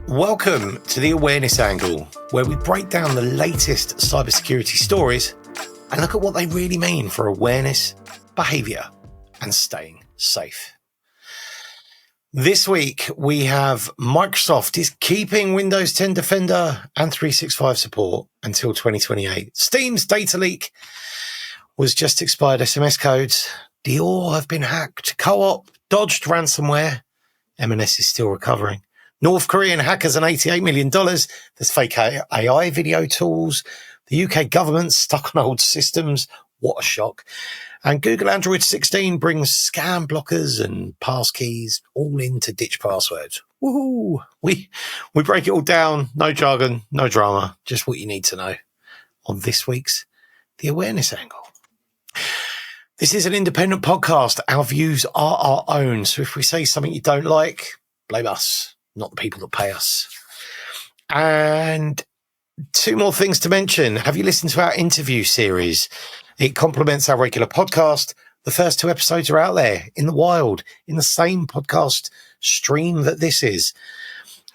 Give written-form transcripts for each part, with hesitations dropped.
Welcome to the Awareness Angle, where we break down the latest cybersecurity stories and look at what they really mean for awareness, behaviour, and staying safe. This week, we have Microsoft is keeping Windows 10 Defender and 365 support until 2028. Steam's data leak was just expired SMS codes. Dior have been hacked. Co-op dodged ransomware. M&S is still recovering. North Korean hackers and $88 million. There's fake AI video tools. The UK government stuck on old systems. What a shock. And Google Android 16 brings scam blockers and passkeys all in to ditch passwords. Woohoo! We break it all down. No jargon, no drama. Just what you need to know on this week's The Awareness Angle. This is an independent podcast. Our views are our own. So if we say something you don't like, blame us, not the people that pay us. And two more things to mention. Have you listened to our interview series? It complements our regular podcast. The first two episodes are out there in the wild, in the same podcast stream that this is.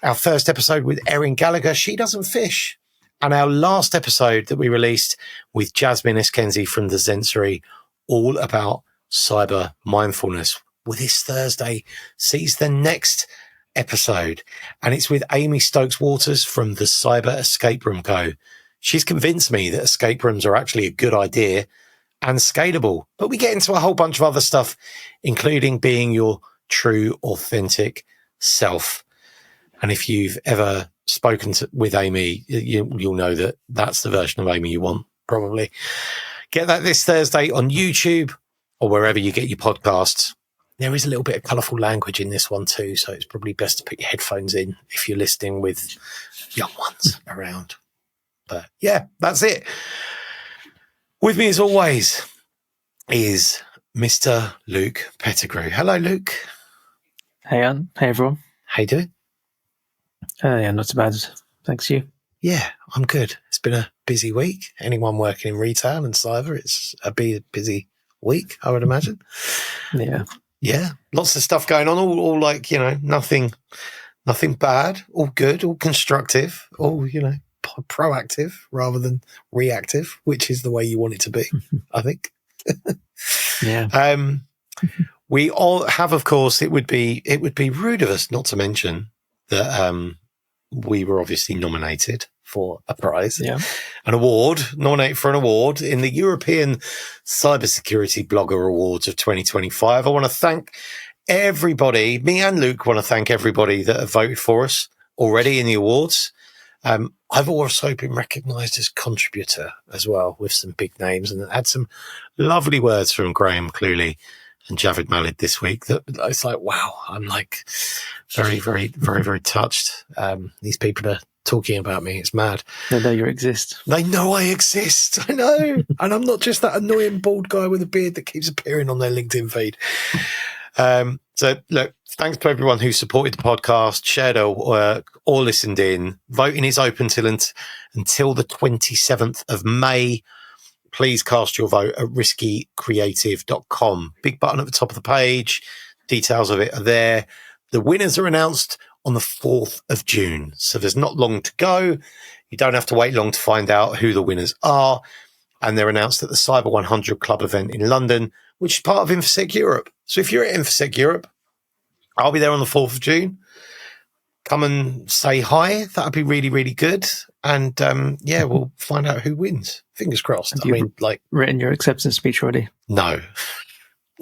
Our first episode with Erin Gallagher, She Doesn't Fish. And our last episode that we released with Jasmine Eskenzie from the Zensory, all about cyber mindfulness. Well, this Thursday sees the next episode, and it's with Amy Stokes-Waters from the Cyber Escape Room Co. She's convinced me that escape rooms are actually a good idea and scalable, but we get into a whole bunch of other stuff, including being your true, authentic self. And if you've ever spoken with Amy, you'll know that that's the version of Amy you want, probably. Get that this Thursday on YouTube or wherever you get your podcasts. There is a little bit of colourful language in this one too, so it's probably best to put your headphones in if you're listening with young ones around. But yeah, that's it. With me as always is Mr. Luke Pettigrew. Hello, Luke. Hey, Anne. Hey, everyone. How you doing? Yeah, not too bad. Thanks, you. Yeah, I'm good. It's been a busy week. Anyone working in retail and cyber, it's a busy week, I would imagine. Yeah. Yeah, lots of stuff going on, all like, nothing bad, all good, all constructive, all, proactive rather than reactive, which is the way you want it to be, I think. Yeah. We all have, of course, it would be rude of us not to mention that we were obviously nominated for a prize, nominated for an award in the European Cybersecurity Blogger Awards of 2025. I want to thank everybody, me and Luke want to thank everybody that have voted for us already in the awards. I've also been recognised as contributor as well with some big names, and had some lovely words from Graham Cluley and Javid Malid this week that it's like, wow, I'm like very, very, very, very touched. These people are talking about me. It's mad. They know you exist. They know I exist. I know. And I'm not just that annoying bald guy with a beard that keeps appearing on their LinkedIn feed. So look, thanks to everyone who supported the podcast, shared our work, or listened in. Voting is open until the 27th of May. Please cast your vote at riskycreative.com. Big button at the top of the page. Details of it are there. The winners are announced on the 4th of June. So there's not long to go. You don't have to wait long to find out who the winners are. And they're announced at the Cyber 100 Club event in London, which is part of InfoSec Europe. So if you're at InfoSec Europe, I'll be there on the 4th of June. Come and say hi. That would be really, really good. And we'll find out who wins. Fingers crossed. Have you written your acceptance speech already? No.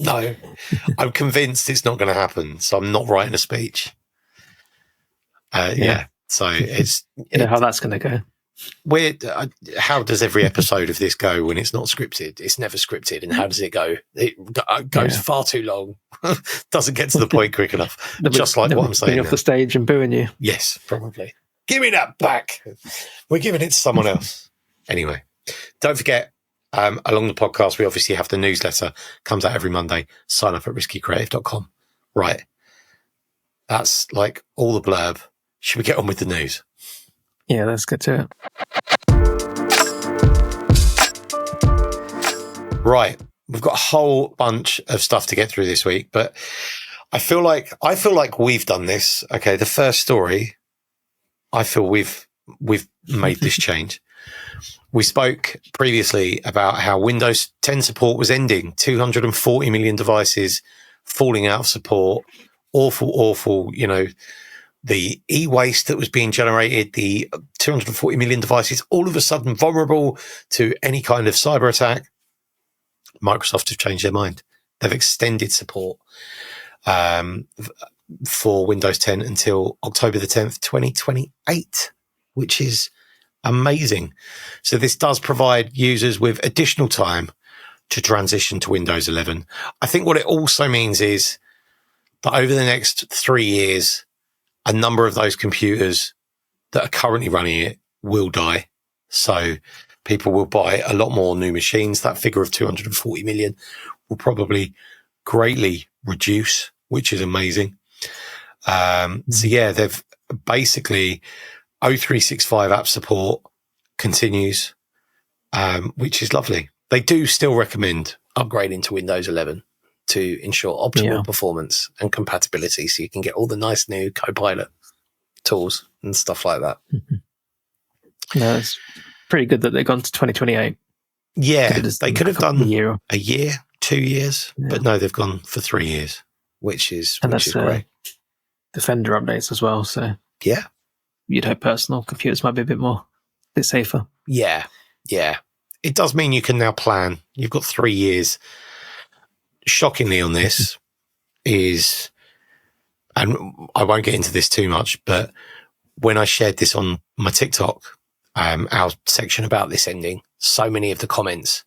I'm convinced it's not going to happen. So I'm not writing a speech. So it's... You know how that's going to go. How does every episode of this go when it's not scripted? It's never scripted. And how does it go? It goes far too long. Doesn't get to the point quick enough. Just like what I'm saying. Off the stage and booing you. Yes, probably. Give me that back. We're giving it to someone else. Anyway, don't forget, along the podcast, we obviously have the newsletter. Comes out every Monday. Sign up at riskycreative.com. Right. That's like all the blurb. Should we get on with the news? Yeah, let's get to it. Right. We've got a whole bunch of stuff to get through this week, but I feel like we've done this. Okay, the first story I feel we've made this change. We spoke previously about how Windows 10 support was ending, 240 million devices falling out of support. Awful, the e-waste that was being generated, the 240 million devices, all of a sudden vulnerable to any kind of cyber attack. Microsoft have changed their mind. They've extended support for Windows 10 until October the 10th, 2028, which is amazing. So this does provide users with additional time to transition to Windows 11. I think what it also means is that over the next 3 years, a number of those computers that are currently running it will die. So people will buy a lot more new machines. That figure of 240 million will probably greatly reduce, which is amazing. So yeah, they've basically O365 app support continues, which is lovely. They do still recommend upgrading to Windows 11 to ensure optimal performance and compatibility, so you can get all the nice new Copilot tools and stuff like that. No, it's pretty good that they've gone to 2028. Yeah, they could have done a year, 2 years, but no, they've gone for 3 years, which is great. Defender updates as well, so yeah, you'd hope personal computers might be a bit safer. Yeah. It does mean you can now plan. You've got 3 years. Shockingly on this is, and I won't get into this too much, but when I shared this on my TikTok, our section about this ending, so many of the comments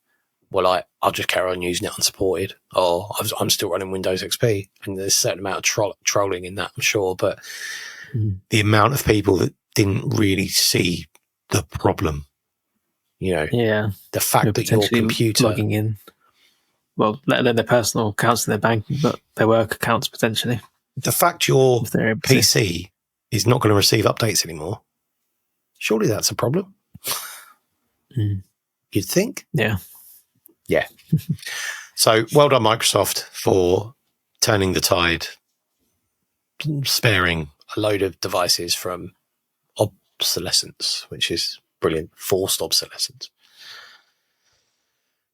were like, I'll just carry on using it unsupported, or I'm still running Windows XP. And there's a certain amount of trolling in that, I'm sure. But the amount of people that didn't really see the problem, the fact that your computer logging in, well, let alone their personal accounts in their banking, but their work accounts potentially. The fact your PC is not going to receive updates anymore, surely that's a problem. You'd think. Yeah. So well done, Microsoft, for turning the tide, sparing a load of devices from obsolescence, which is brilliant. Forced obsolescence.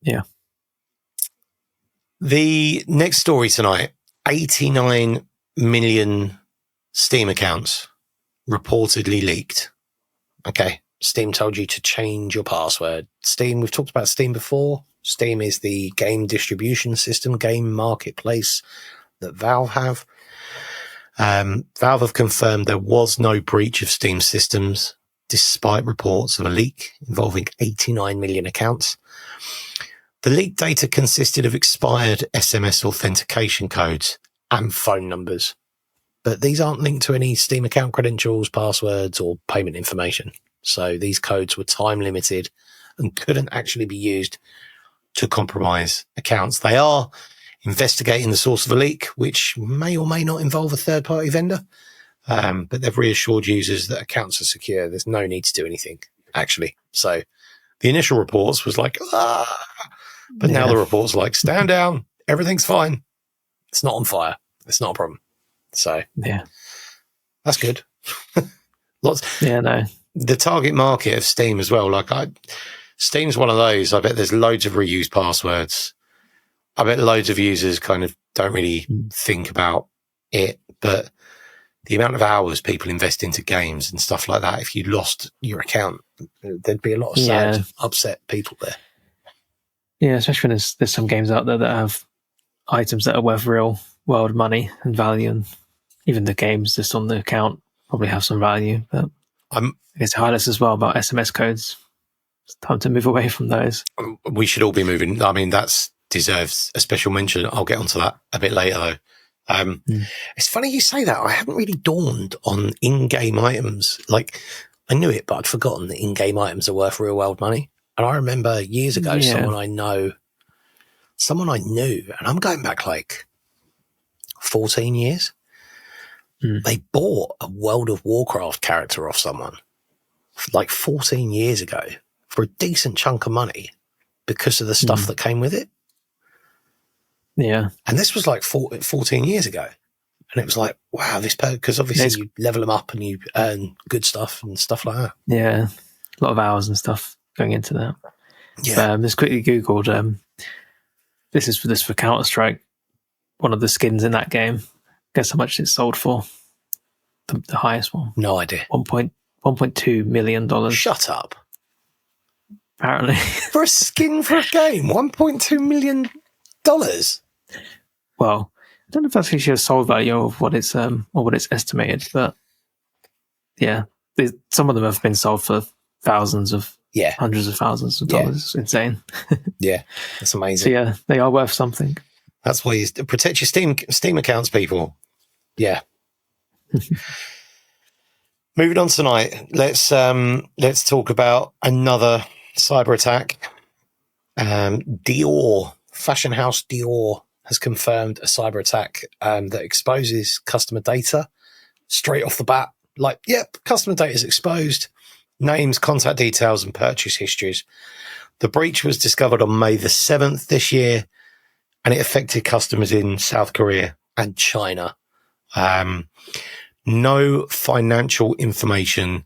Yeah. The next story tonight, 89 million Steam accounts reportedly leaked. Okay. Steam told you to change your password. Steam, we've talked about Steam before. Steam is the game distribution system, game marketplace that Valve have. Valve have confirmed there was no breach of Steam systems, despite reports of a leak involving 89 million accounts. The leaked data consisted of expired SMS authentication codes and phone numbers, but these aren't linked to any Steam account credentials, passwords, or payment information. So these codes were time limited and couldn't actually be used to compromise accounts. They are investigating the source of a leak, which may or may not involve a third-party vendor, but they've reassured users that accounts are secure. There's no need to do anything, actually. So the initial reports was like, but now the reports are like, stand down, everything's fine. It's not on fire. It's not a problem. So that's good. The target market of Steam as well. Steam's one of those. I bet there's loads of reused passwords. I bet loads of users kind of don't really think about it, but the amount of hours people invest into games and stuff like that, if you lost your account, there'd be a lot of sad, upset people there. Yeah, especially when there's some games out there that have items that are worth real world money and value, and even the games just on the account probably have some value. But I guess it highlights as well about SMS codes. It's time to move away from those. We should all be moving. I mean, that deserves a special mention. I'll get onto that a bit later, though. It's funny you say that. I haven't really dawned on in-game items. Like, I knew it, but I'd forgotten that in-game items are worth real world money. And I remember years ago, someone I knew, and I'm going back like 14 years. They bought a World of Warcraft character off someone like 14 years ago for a decent chunk of money because of the stuff that came with it. Yeah. And this was like 14 years ago. And it was like, wow, because obviously you level them up and you earn good stuff and stuff like that. Yeah, a lot of hours and stuff going into that. Yeah. Just quickly Googled, this is for Counter-Strike, one of the skins in that game. Guess how much it's sold for? The highest one. No idea. $1.2 million. Shut up. Apparently. For a skin for a game, $1.2 million? Well, I don't know if that's actually a sold value of what it's or what it's estimated, but yeah, some of them have been sold for thousands of, hundreds of thousands of dollars. It's insane. Yeah, that's amazing. So yeah, they are worth something. That's why you protect your Steam accounts, people. Yeah. Moving on tonight, let's talk about another cyber attack. Dior, fashion house Dior, has confirmed a cyber attack that exposes customer data straight off the bat. Like, customer data is exposed. Names, contact details, and purchase histories. The breach was discovered on May the 7th this year, and it affected customers in South Korea and China. No financial information,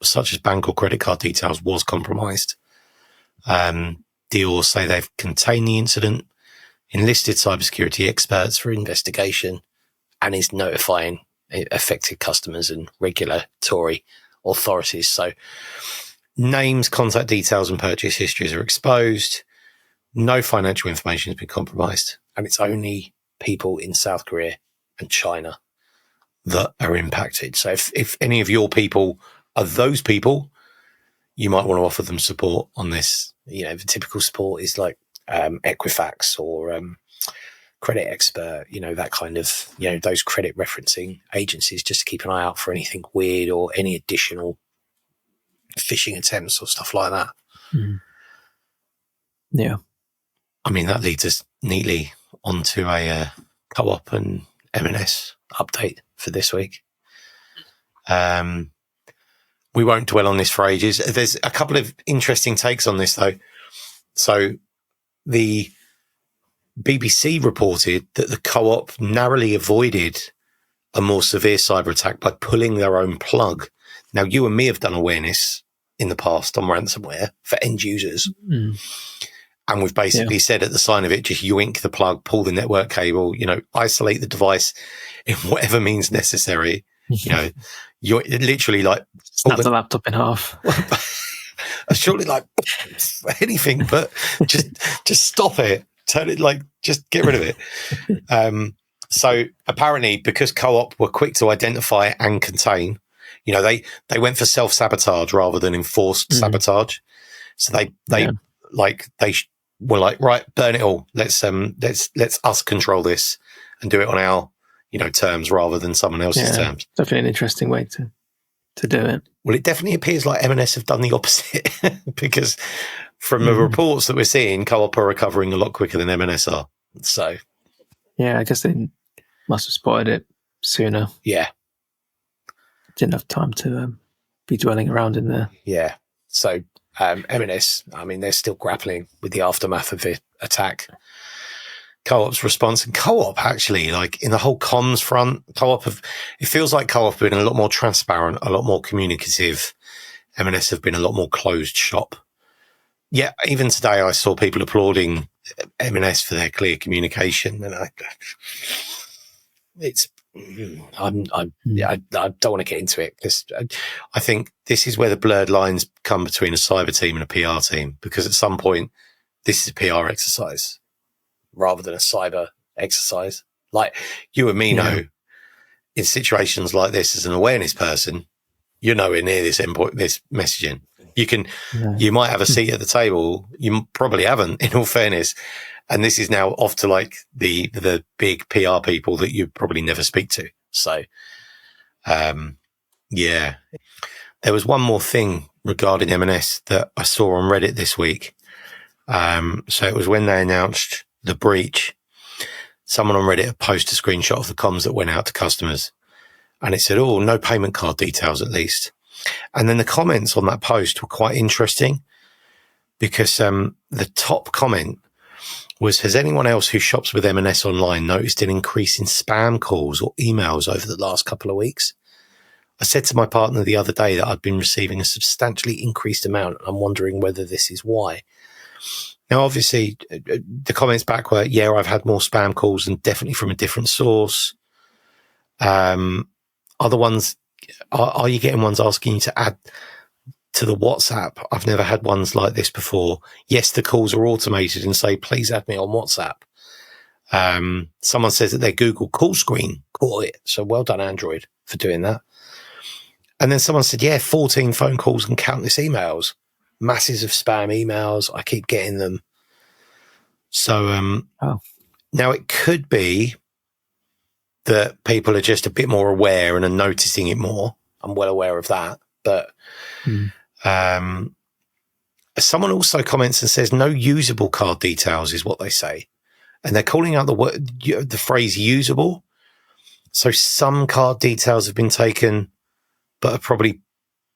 such as bank or credit card details, was compromised. Dior say they've contained the incident, enlisted cybersecurity experts for investigation, and is notifying affected customers and regulatory authorities. So names, contact details, and purchase histories are exposed. No financial information has been compromised, and it's only people in South Korea and China that are impacted. So if any of your people are those people, you might want to offer them support on this. You know, the typical support is like Equifax or Credit Expert, that kind of, those credit referencing agencies, just to keep an eye out for anything weird or any additional phishing attempts or stuff like that. Mm. Yeah. I mean, that leads us neatly onto a Co-op and M&S update for this week. We won't dwell on this for ages. There's a couple of interesting takes on this, though. So the BBC reported that the Co-op narrowly avoided a more severe cyber attack by pulling their own plug. Now, you and me have done awareness in the past on ransomware for end users. Mm. And we've basically said at the sign of it, just yoink the plug, pull the network cable, isolate the device in whatever means necessary. You're literally like snap the laptop in half. Surely like anything, but just stop it. Turn it, just get rid of it. So apparently, because Co-op were quick to identify and contain, they went for self-sabotage rather than enforced sabotage. So they were like, right, burn it all. Let's us control this and do it on our terms rather than someone else's terms. Definitely an interesting way to do it. Well, it definitely appears like M&S have done the opposite because from the reports that we're seeing, Co-op are recovering a lot quicker than M&S are. So, yeah, I guess they must have spotted it sooner. Yeah. Didn't have time to be dwelling around in there. Yeah. So, M&S, I mean, they're still grappling with the aftermath of the attack. Co-op's response, and Co-op actually, like in the whole comms front, it feels like Co-op have been a lot more transparent, a lot more communicative. M&S have been a lot more closed shop. Yeah, even today I saw people applauding M&S for their clear communication, and I don't want to get into it because I think this is where the blurred lines come between a cyber team and a PR team, because at some point this is a PR exercise rather than a cyber exercise. Like you and me know, in situations like this, as an awareness person, you're nowhere near this messaging. You might have a seat at the table. You probably haven't, in all fairness. And this is now off to like the big PR people that you probably never speak to. So, yeah. There was one more thing regarding M&S that I saw on Reddit this week. So it was when they announced the breach. Someone on Reddit had posted a screenshot of the comms that went out to customers. And it said, no payment card details at least. And then the comments on that post were quite interesting because the top comment was, has anyone else who shops with M&S online noticed an increase in spam calls or emails over the last couple of weeks? I said to my partner the other day that I'd been receiving a substantially increased amount. I'm wondering whether this is why. Now, obviously, the comments back were, yeah, I've had more spam calls and definitely from a different source. Other ones, are you getting ones asking you to add to the WhatsApp? I've never had ones like this before. Yes, the calls are automated and say, please add me on WhatsApp. Someone says that their Google call screen caught it. So well done, Android, for doing that. And then someone said, yeah, 14 phone calls and countless emails, masses of spam emails. I keep getting them. So now it could be that people are just a bit more aware and are noticing it more. I'm well aware of that. But someone also comments and says no usable card details is what they say. And they're calling out the phrase usable. So some card details have been taken, but are probably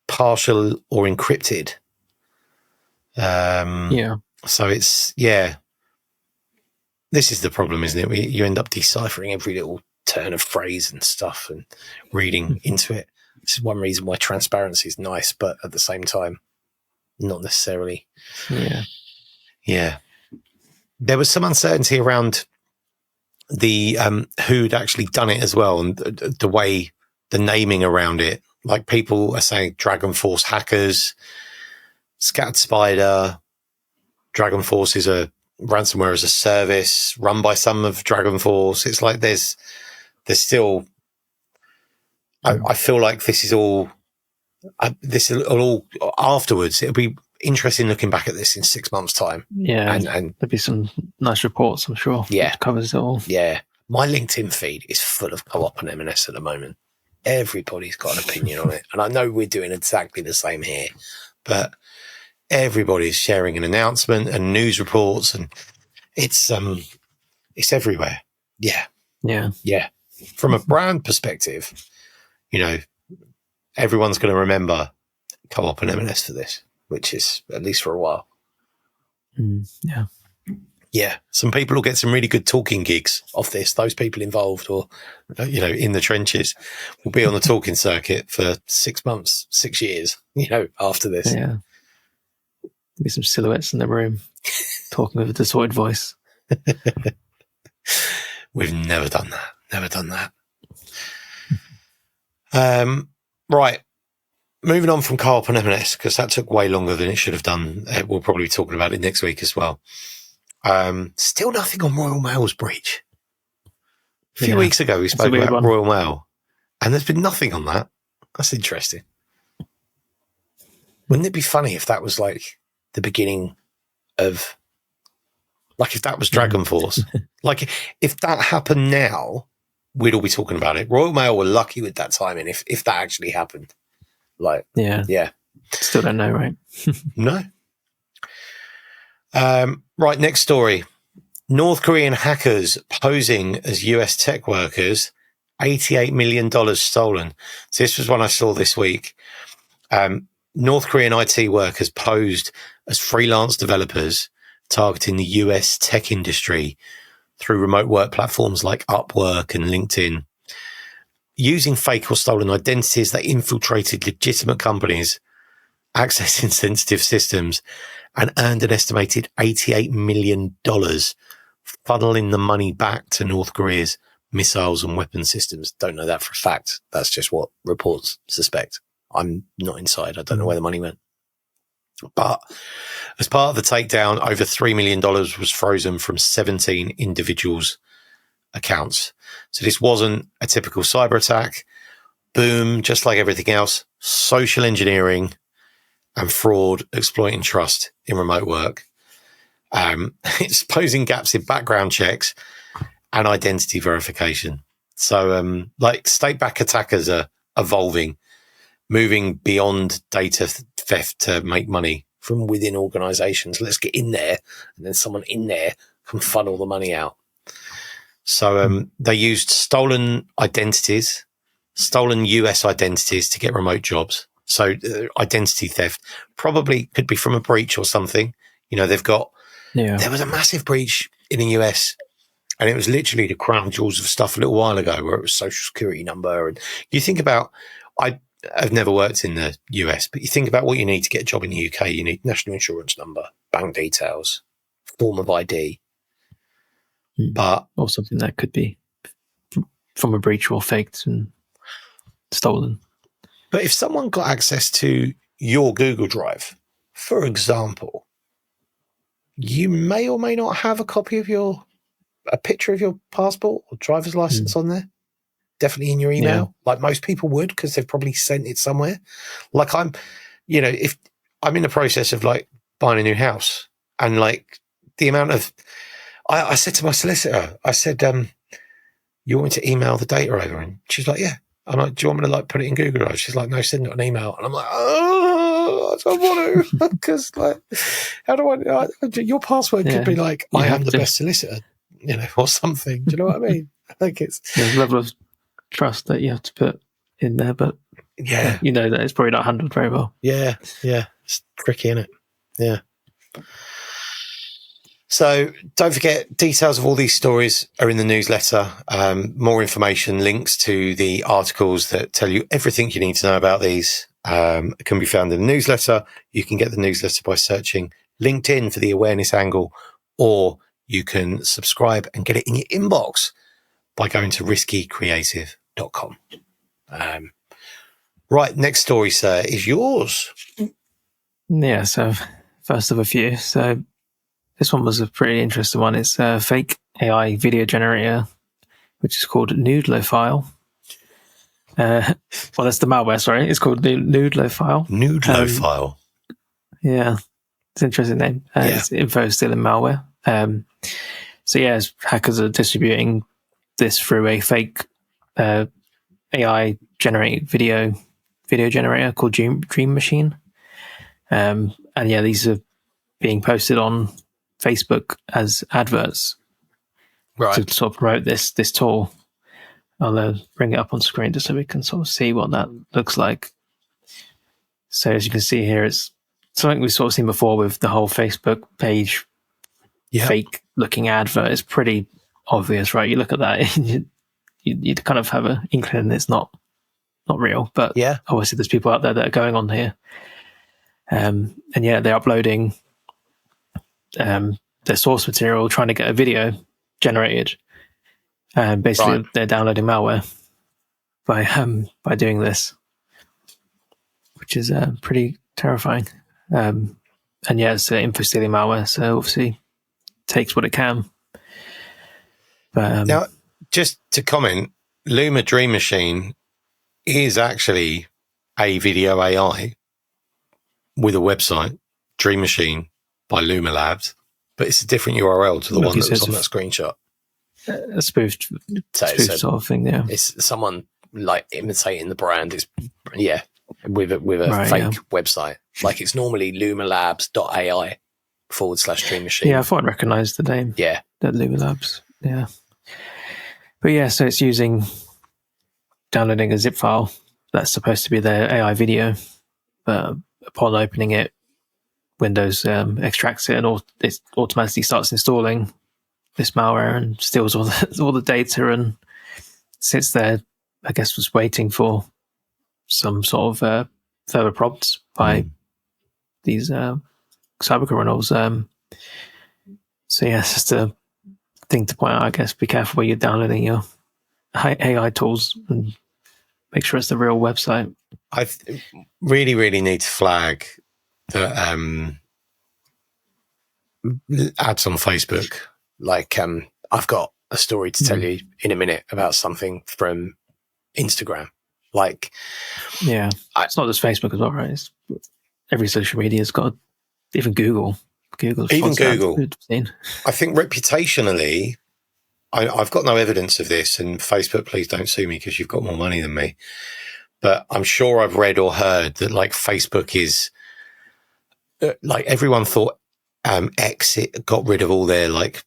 partial or encrypted. So it's, this is the problem, isn't it? You end up deciphering every little turn of phrase and stuff and reading into it. This is one reason why transparency is nice, but at the same time, not necessarily. Yeah. There was some uncertainty around the who'd actually done it as well, and the way, the naming around it. Like people are saying Dragon Force hackers, Scattered Spider. Dragon Force is a ransomware as a service run by some of Dragon Force. It's like there's still. I feel like this is all afterwards. It'll be interesting looking back at this in 6 months' time. Yeah, and there'll be some nice reports, I'm sure. Yeah, which covers it all. Yeah, my LinkedIn feed is full of Co-op and M&S at the moment. Everybody's got an opinion on it, and I know we're doing exactly the same here, but everybody's sharing an announcement and news reports, and it's everywhere. Yeah. From a brand perspective, everyone's going to remember Co-op and M&S for this, which is at least for a while. Yeah. Some people will get some really good talking gigs off this. Those people involved or, in the trenches will be on the talking circuit for 6 months, 6 years, after this. Yeah. There'll be some silhouettes in the room talking with a distorted voice. We've never done that. Right. Moving on from Co-op and M&S, because that took way longer than it should have done. We'll probably be talking about it next week as well. Still nothing on Royal Mail's breach. A few weeks ago, we spoke about Royal Mail, and there's been nothing on that. That's interesting. Wouldn't it be funny if that was like the beginning of, like if that was Dragon Force? Like if that happened now, we'd all be talking about it. Royal Mail were lucky with that timing if that actually happened. Yeah. Still don't know, right? No. Right, next story. North Korean hackers posing as US tech workers, $88 million stolen. So this was one I saw this week. North Korean IT workers posed as freelance developers targeting the US tech industry through remote work platforms like Upwork and LinkedIn. Using fake or stolen identities, they infiltrated legitimate companies, accessing sensitive systems, and earned an estimated $88 million, funneling the money back to North Korea's missiles and weapon systems. Don't know that for a fact. That's just what reports suspect. I'm not inside. I don't know where the money went. But as part of the takedown, over $3 million was frozen from 17 individuals' accounts. So this wasn't a typical cyber attack. Boom, just like everything else, social engineering and fraud exploiting trust in remote work. It's posing gaps in background checks and identity verification. So state-backed attackers are evolving, moving beyond data theft to make money from within organizations. Let's get in there, and then someone in there can funnel the money out. So they used stolen identities, stolen US identities to get remote jobs. So identity theft probably could be from a breach or something. They've got, there was a massive breach in the US, and it was literally the crown jewels of stuff a little while ago, where it was social security number. And you think about, I've never worked in the US, but you think about what you need to get a job in the UK. You need national insurance number, bank details, form of ID. But or something that could be from a breach or faked and stolen. But if someone got access to your Google Drive, for example, you may or may not have a copy of a picture of your passport or driver's license on there. Definitely in your email, like most people would, because they've probably sent it somewhere. Like if I'm in the process of like buying a new house, and like the amount of, I said to my solicitor, I said, you want me to email the data over? And she's like, yeah. I'm like, do you want me to like put it in Google Drive? She's like, no, send it on email. And I'm like, oh, I don't want to, because like, how do I? Your password could be like, I am the best solicitor, or something. Do you know what I mean? I think it's there's a level of trust that you have to put in there, but that it's probably not handled very well. Yeah, it's tricky, isn't it? Yeah. So don't forget, details of all these stories are in the newsletter. More information, links to the articles that tell you everything you need to know about these can be found in the newsletter. You can get the newsletter by searching LinkedIn for the awareness angle, or you can subscribe and get it in your inbox by going to riskycreative.com. Right, next story, sir, is yours. Yeah, so first of a few. So this one was a pretty interesting one. It's a fake AI video generator, which is called Noodlofile. Well, that's the malware, sorry. It's called Noodlofile. Noodlofile. Yeah, it's an interesting name. It's info stealing malware. As hackers are distributing this through a fake AI generated video generator called Dream Machine. These are being posted on Facebook as adverts to sort of promote this tool. I'll bring it up on screen just so we can sort of see what that looks like. So as you can see here, it's something we've sort of seen before with the whole Facebook page fake looking advert. It's pretty obvious, right? You look at that, you kind of have an inkling it's not real, but obviously there's people out there that are going on here. They're uploading their source material, trying to get a video generated. Basically, they're downloading malware by doing this, which is pretty terrifying. It's info stealing malware, so obviously takes what it can. But now, just to comment, Luma Dream Machine is actually a video AI with a website, Dream Machine by Luma Labs, but it's a different URL to the one that was on that screenshot. A spoofed sort of thing, yeah. It's someone like imitating the brand. It's with a fake website. Like it's normally lumalabs.ai/Dream Machine. Yeah, I thought I recognised the name. Yeah, that Luma Labs. Yeah, but so it's downloading a zip file that's supposed to be their AI video, but upon opening it, Windows extracts it and it automatically starts installing this malware and steals all the data and sits there, I guess, was waiting for some sort of further prompts by these cyber criminals. It's just a thing to point out, I guess. Be careful where you're downloading your AI tools and make sure it's the real website. I really, really need to flag that ads on Facebook. Like, I've got a story to tell you in a minute about something from Instagram. Like, it's not just Facebook as well, right? It's every social media's got, even Google. Even Google. I think reputationally, I've got no evidence of this, and Facebook, please don't sue me because you've got more money than me. But I'm sure I've read or heard that like Facebook is like everyone thought X got rid of all their like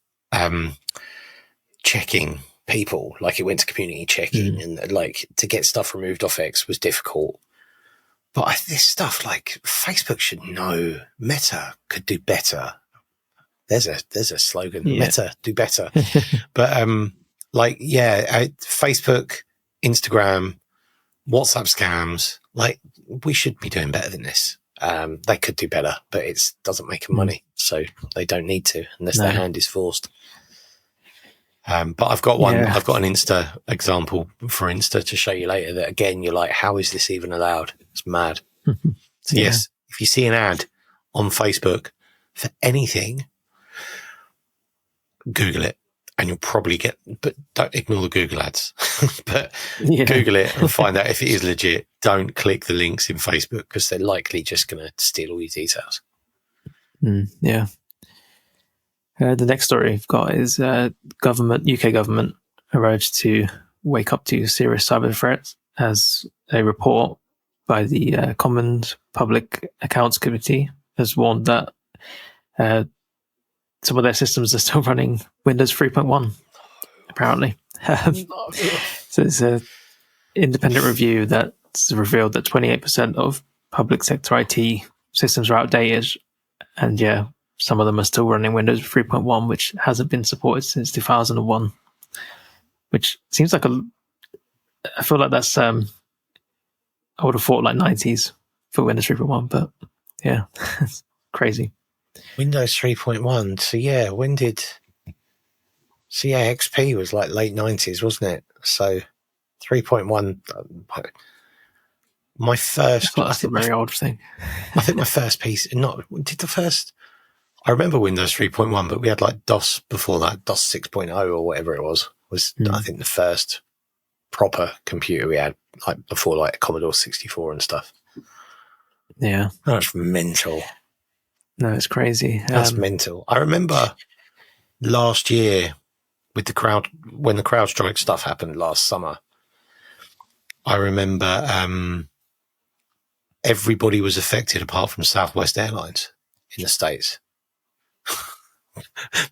checking people, like it went to community checking and like to get stuff removed off X was difficult. But this stuff, like Facebook should know, Meta could do better. There's a slogan. Yeah. Meta, do better. But Facebook, Instagram, WhatsApp scams. Like, we should be doing better than this. They could do better, but it doesn't make them money, so they don't need to unless their hand is forced. But I've got one. Yeah. I've got an Insta example for Insta to show you later. That again, you're like, how is this even allowed? It's mad. So yes, if you see an ad on Facebook for anything, Google it, and you'll probably get. But don't ignore the Google ads. But Google it and find out if it is legit. Don't click the links in Facebook because they're likely just going to steal all your details. Yeah. The next story I've got is UK government urged to wake up to serious cyber threats, as a report by the Commons Public Accounts Committee has warned that some of their systems are still running Windows 3.1, apparently. So it's an independent review that's revealed that 28% of public sector IT systems are outdated, and some of them are still running Windows 3.1, which hasn't been supported since 2001, which seems like I feel like that's, I would have thought like 90s for Windows 3.1, but yeah, it's crazy. Windows 3.1. So when did, XP was like late 90s, wasn't it? So 3.1, my first, that's a very old thing. I think my first piece, I remember Windows 3.1, but we had like DOS before that, DOS 6.0 or whatever it was I think the first proper computer we had, like before like Commodore 64 and stuff. Yeah. That's mental. No, it's crazy. That's mental. I remember last year when the CrowdStrike stuff happened last summer, I remember everybody was affected apart from Southwest Airlines in the States.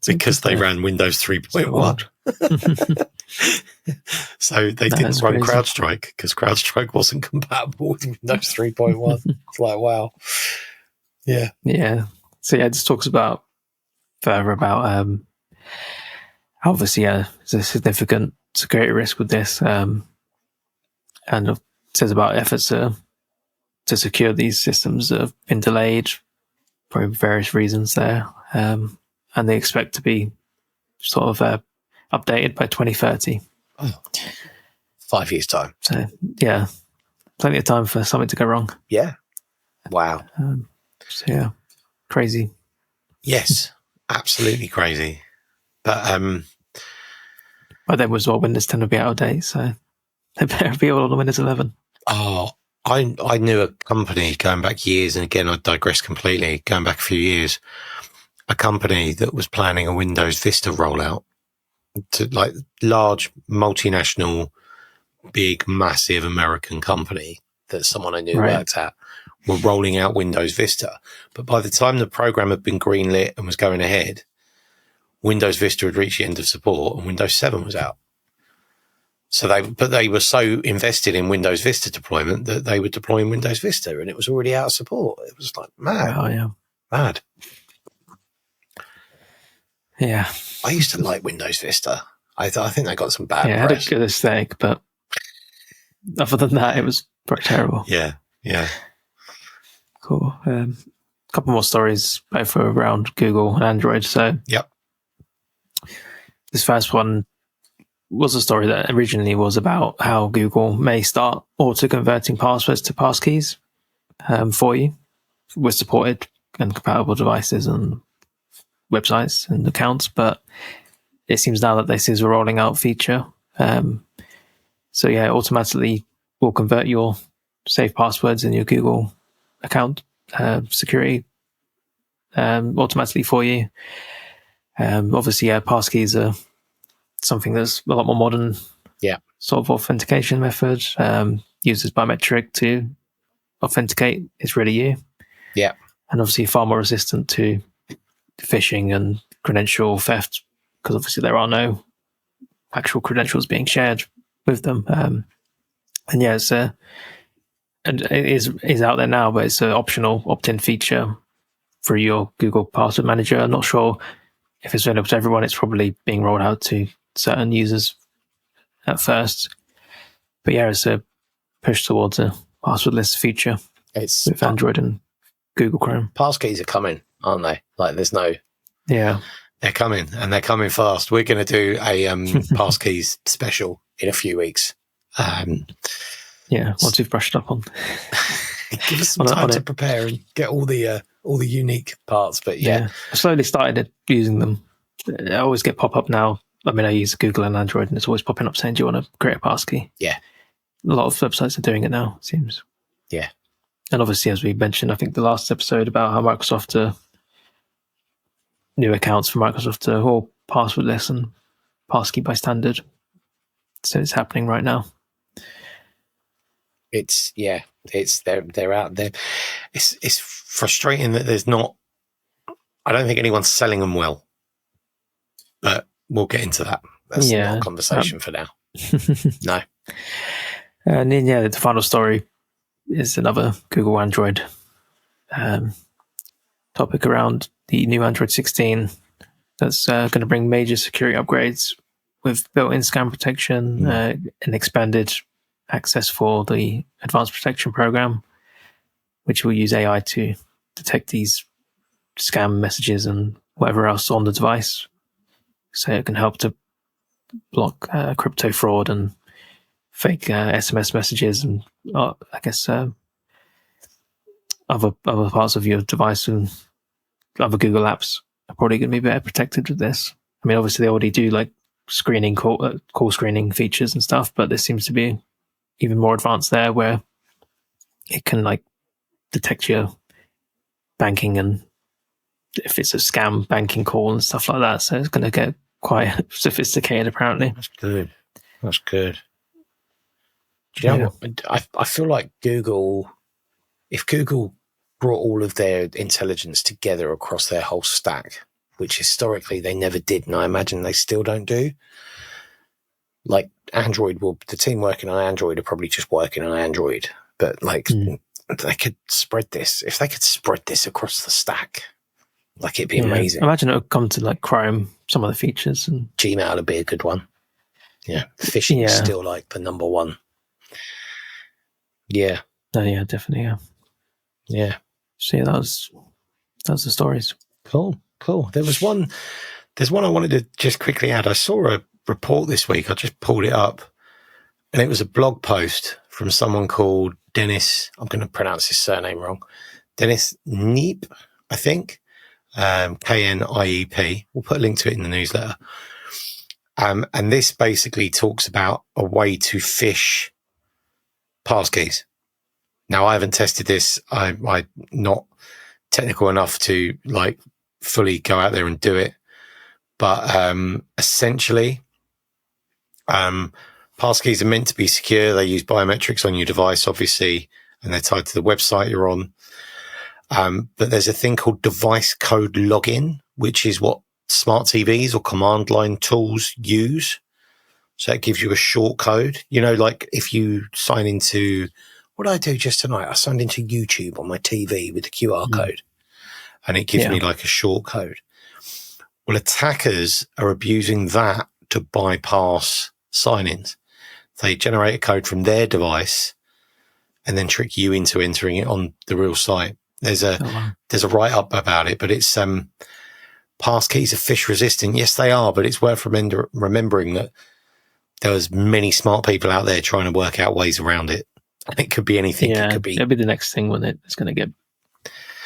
Because they ran Windows 3.1. So they didn't run CrowdStrike because CrowdStrike wasn't compatible with Windows 3.1. It's like, wow. Yeah. Yeah. So it just talks about obviously there's a significant security risk with this, and it says about efforts to secure these systems that have been delayed for various reasons there. And they expect to be sort of updated by 2030. Oh, 5 years' time. So, yeah, plenty of time for something to go wrong. Yeah. Wow. Crazy. Yes, absolutely crazy. But then was Windows 10 would be out of date, so they better be all on Windows 11. Oh, I knew a company going back years, and again, I digress completely, going back a few years, a company that was planning a Windows Vista rollout to like large multinational, big, massive American company that someone I knew worked at were rolling out Windows Vista. But by the time the program had been greenlit and was going ahead, Windows Vista had reached the end of support and Windows 7 was out. So they were so invested in Windows Vista deployment that they were deploying Windows Vista and it was already out of support. It was like, mad. Oh, yeah. Mad. Yeah. I used to like Windows Vista. I think they got some bad press. Yeah, it had a good aesthetic, but other than that, it was pretty terrible. Yeah, yeah. Cool. A couple more stories, both around Google and Android. So, yep. This first one was a story that originally was about how Google may start auto-converting passwords to passkeys for you with supported and compatible devices and websites and accounts, but it seems now that this is a rolling out feature. Automatically will convert your saved passwords in your Google account security automatically for you. Obviously, passkeys are something that's a lot more modern. Yeah. Sort of authentication method. Uses biometric to authenticate it's really you. Yeah. And obviously far more resistant to phishing and credential theft because obviously there are no actual credentials being shared with them. And it is out there now, but it's an optional opt-in feature for your Google Password Manager. I'm not sure if it's available to everyone, it's probably being rolled out to certain users at first. But yeah, it's a push towards a passwordless feature with Android and Google Chrome. Passkeys are coming, aren't they? Like, there's no... Yeah. They're coming, and they're coming fast. We're going to do a Passkeys special in a few weeks. Yeah, once we've brushed up on... Give us some time to prepare and get all the unique parts. But yeah. I slowly started using them. I always get pop-up now. I mean, I use Google and Android, and it's always popping up saying, do you want to create a passkey? Yeah. A lot of websites are doing it now, it seems. Yeah. And obviously, as we mentioned, I think the last episode about how Microsoft... new accounts for Microsoft are all passwordless and passkey by standard. So it's happening right now. They're out there. It's frustrating that there's not... I don't think anyone's selling them well. But we'll get into that. That's not a conversation for now. No. And then, the final story is another Google Android topic around the new Android 16 that's going to bring major security upgrades with built-in scam protection and expanded access for the advanced protection program, which will use AI to detect these scam messages and whatever else on the device. So it can help to block crypto fraud and fake SMS messages and I guess other parts of your device and other Google apps are probably going to be better protected with this. I mean, obviously they already do like screening, call screening features and stuff, but this seems to be even more advanced there, where it can like detect your banking and if it's a scam banking call and stuff like that. So it's going to get quite sophisticated, apparently. That's good. Do you know what? I feel like Google, if Google brought all of their intelligence together across their whole stack, which historically they never did, and I imagine they still don't do. Like Android the team working on Android are probably just working on Android, but like they could spread this. If they could spread this across the stack, like it'd be amazing. I imagine it would come to like Chrome, some of the features, and Gmail would be a good one. Yeah, phishing is still like the number one. Yeah. Oh yeah, definitely. Yeah. So yeah, that was the stories. Cool. There's one I wanted to just quickly add. I saw a report this week. I just pulled it up, and it was a blog post from someone called Dennis. I'm going to pronounce his surname wrong. Dennis Kniep, I think. Kniep. We'll put a link to it in the newsletter. And this basically talks about a way to phish passkeys. Now, I haven't tested this. I'm not technical enough to like fully go out there and do it. But essentially, passkeys are meant to be secure. They use biometrics on your device, obviously, and they're tied to the website you're on. But there's a thing called device code login, which is what smart TVs or command line tools use. So it gives you a short code. You know, like if you sign into, what did I do just tonight? I signed into YouTube on my TV with the QR code, and it gives me like a short code. Well, attackers are abusing that to bypass sign-ins. They generate a code from their device and then trick you into entering it on the real site. There's a write-up about it, but it's passkeys are phish resistant. Yes, they are, but it's worth remembering that there's many smart people out there trying to work out ways around it. And it could be anything. Yeah, it could be. It'll be the next thing when it's going to get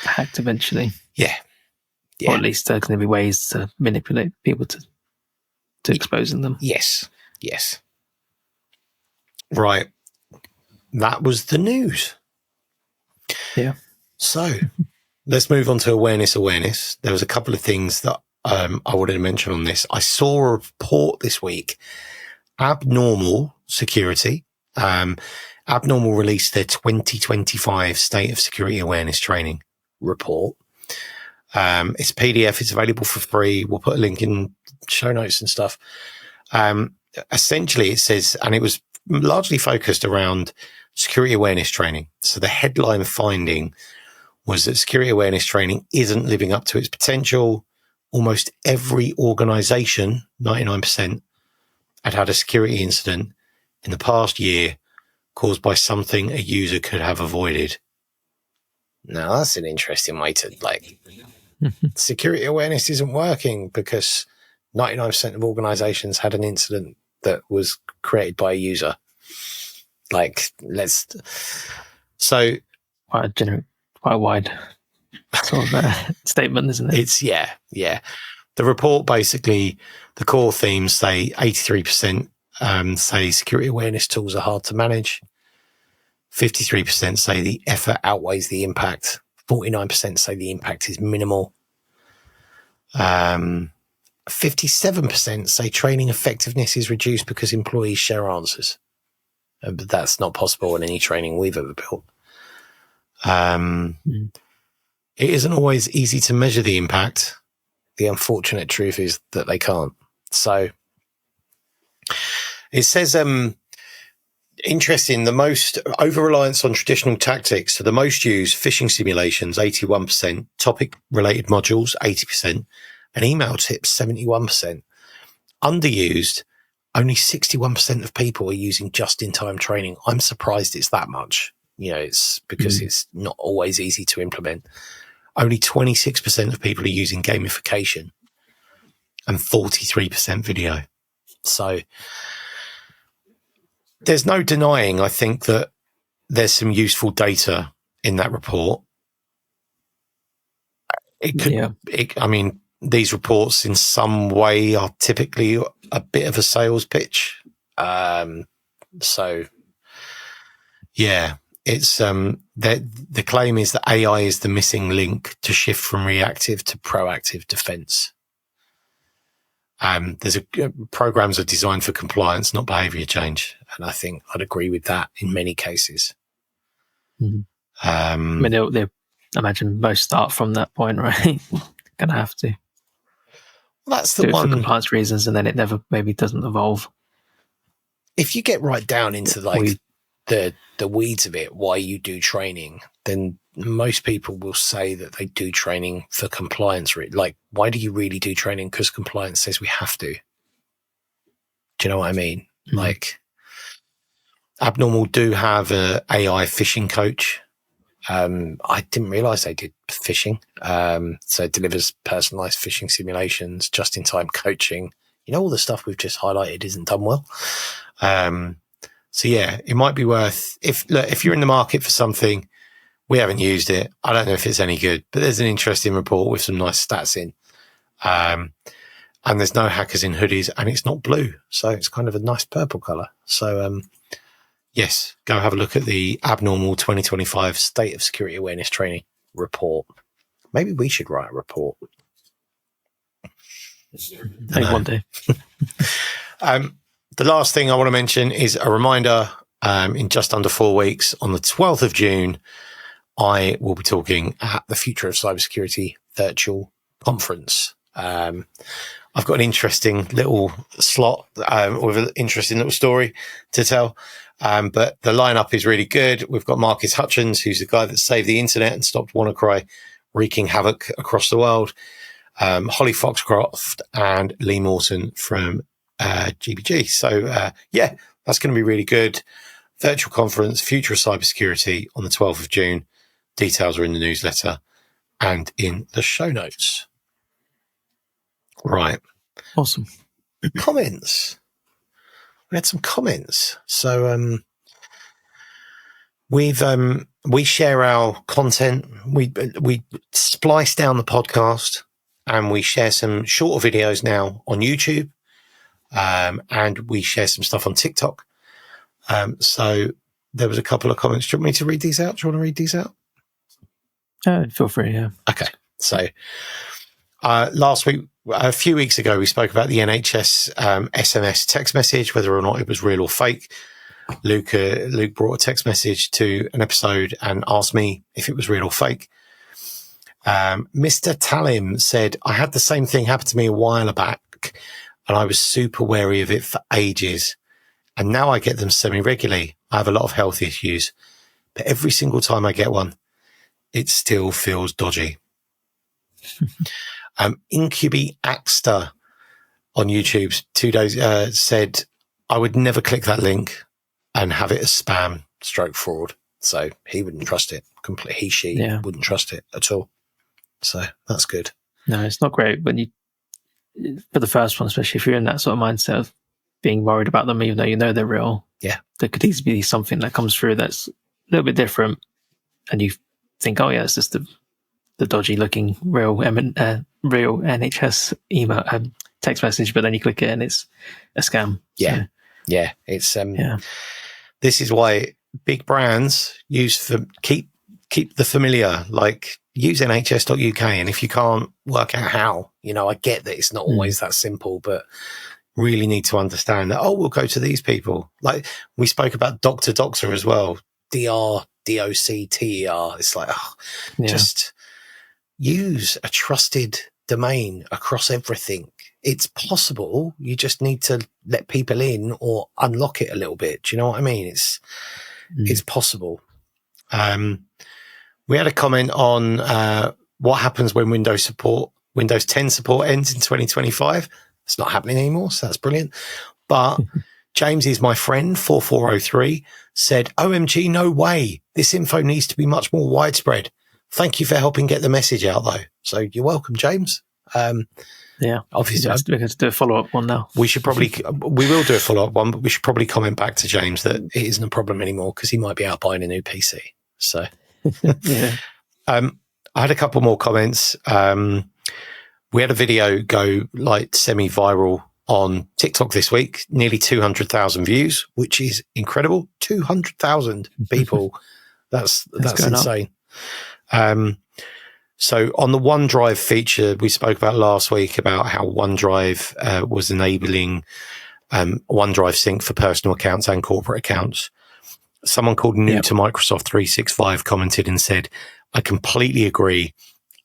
hacked eventually. Yeah. Or at least there's going to be ways to manipulate people to exposing them. Yes. Right. That was the news. Yeah. So let's move on to awareness. There was a couple of things that I wanted to mention on this. I saw a report this week. Abnormal Security. Abnormal released their 2025 State of Security Awareness Training report. It's a PDF. It's available for free. We'll put a link in show notes and stuff. Essentially, it says, and it was largely focused around security awareness training. So the headline finding was that security awareness training isn't living up to its potential, almost every organization, 99%, had a security incident in the past year caused by something a user could have avoided. Now, that's an interesting way to, like, security awareness isn't working because 99% of organizations had an incident that was created by a user. Like, so quite a wide sort of statement, isn't it? It's, yeah. The report, basically, the core themes say 83% say security awareness tools are hard to manage. 53% say the effort outweighs the impact. 49% say the impact is minimal. 57% say training effectiveness is reduced because employees share answers. But that's not possible in any training we've ever built. It isn't always easy to measure the impact. The unfortunate truth is that they can't. So it says, interesting, the most over-reliance on traditional tactics. So the most used phishing simulations, 81%, topic-related modules, 80%, and email tips, 71%. Underused, only 61% of people are using just-in-time training. I'm surprised it's that much. It's because it's not always easy to implement. Only 26% of people are using gamification and 43% video. So there's no denying, I think, that there's some useful data in that report. These reports in some way are typically a bit of a sales pitch. It's the claim is that AI is the missing link to shift from reactive to proactive defense. Programs are designed for compliance, not behavior change. And I think I'd agree with that in many cases. Mm-hmm. They imagine most start from that point, right? Going to have to. Well, that's the one for compliance reasons, and then it never maybe doesn't evolve. If you get right down into the weeds of it, why you do training, then most people will say that they do training for compliance. Like, why do you really do training? Because compliance says we have to. Do you know what I mean? Mm-hmm. Like, Abnormal do have a AI phishing coach. I didn't realize they did phishing. So it delivers personalized phishing simulations, just-in-time coaching. All the stuff we've just highlighted isn't done well. So yeah, it might be worth, if you're in the market for something, we haven't used it. I don't know if it's any good, but there's an interesting report with some nice stats in. And there's no hackers in hoodies, and it's not blue. So it's kind of a nice purple color. So, yes, go have a look at the Abnormal 2025 State of Security Awareness Training report. Maybe we should write a report. One day. The last thing I want to mention is a reminder, in just under 4 weeks, on the 12th of June, I will be talking at the Future of Cybersecurity virtual conference. I've got an interesting little slot with an interesting little story to tell. But the lineup is really good. We've got Marcus Hutchins, who's the guy that saved the internet and stopped WannaCry wreaking havoc across the world. Holly Foxcroft and Lee Morton from GBG. So, that's going to be really good. Virtual conference, Future of Cybersecurity on the 12th of June. Details are in the newsletter and in the show notes. Right. Awesome. Comments. We had some comments. So we share our content. We splice down the podcast and we share some shorter videos now on YouTube. And we share some stuff on TikTok. So there was a couple of comments. Do you want me to read these out? Do you want to read these out? Feel free, yeah. Okay. So last week, a few weeks ago, we spoke about the NHS SMS text message, whether or not it was real or fake. Luke brought a text message to an episode and asked me if it was real or fake. Mr. Talim said, I had the same thing happen to me a while back, and I was super wary of it for ages. And now I get them semi-regularly. I have a lot of health issues, but every single time I get one, it still feels dodgy. Incubi Axter on YouTube 2 days said, I would never click that link and have it as spam stroke fraud. So he wouldn't trust it. She wouldn't trust it at all. So that's good. No, it's not great. But for the first one, especially if you're in that sort of mindset of being worried about them, even though you know they're real, there could easily be something that comes through that's a little bit different. And you think, oh, yeah, it's just the dodgy looking real NHS email text message, but then you click it and it's a scam. Yeah. So, yeah. It's, this is why big brands keep the familiar, like use nhs.uk. And if you can't work out how, I get that it's not always that simple, but really need to understand that, we'll go to these people. Like we spoke about Dr. Doctor as well. DRDOCTER. It's like, just use a trusted domain across everything. It's possible. You just need to let people in or unlock it a little bit. Do you know what I mean? It's possible. We had a comment on what happens when Windows 10 support ends in 2025. It's not happening anymore, so that's brilliant. But James is my friend, 4403, said, OMG, no way. This info needs to be much more widespread. Thank you for helping get the message out, though. So you're welcome, James. Obviously, we're going to do a follow-up one now. We will do a follow-up one, but we should probably comment back to James that it isn't a problem anymore because he might be out buying a new PC. So, I had a couple more comments. We had a video go like semi-viral on TikTok this week, nearly 200,000 views, which is incredible. 200,000 people. That's insane. So on the OneDrive feature we spoke about last week about how OneDrive was enabling OneDrive sync for personal accounts and corporate accounts. Someone called New to Microsoft 365 commented and said, I completely agree.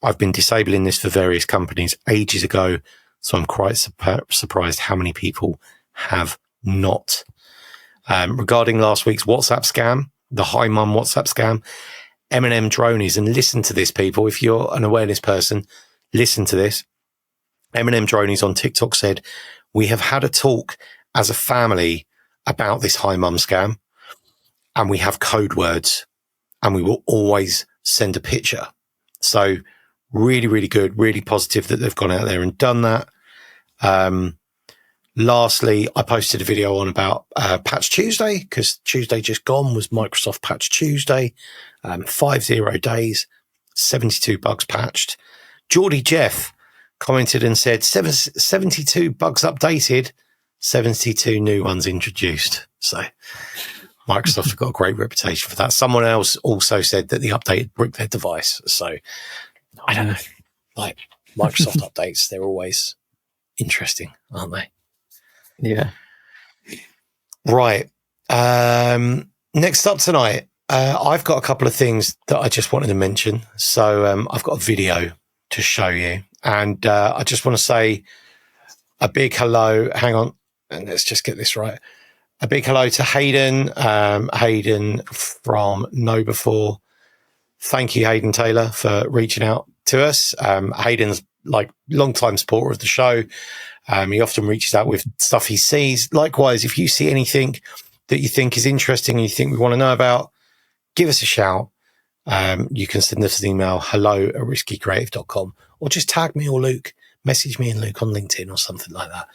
I've been disabling this for various companies ages ago, so I'm quite surprised how many people have not. Regarding last week's WhatsApp scam, the Hi Mum WhatsApp scam, M&M Dronies, and listen to this, people. If you're an awareness person, listen to this. M&M Dronies on TikTok said, we have had a talk as a family about this Hi Mum scam, and we have code words, and we will always send a picture. So really, really good, really positive that they've gone out there and done that. Lastly, I posted a video on about Patch Tuesday because Tuesday just gone was Microsoft Patch Tuesday. 50 days, 72 bugs patched. Geordie Jeff commented and said 72 bugs updated, 72 new ones introduced. So Microsoft have got a great reputation for that. Someone else also said that the update bricked their device. So I don't know, like Microsoft updates, they're always interesting, aren't they? Yeah. Right. Next up tonight, I've got a couple of things that I just wanted to mention. So I've got a video to show you. And I just want to say a big hello. Hang on. And let's just get this right. A big hello to Hayden. Hayden from Know Before. Thank you, Hayden Taylor, for reaching out to us. Hayden's like long-time supporter of the show. He often reaches out with stuff he sees. Likewise, if you see anything that you think is interesting and you think we want to know about, give us a shout. You can send us an email, hello@riskycreative.com, or just tag me or Luke, message me and Luke on LinkedIn or something like that.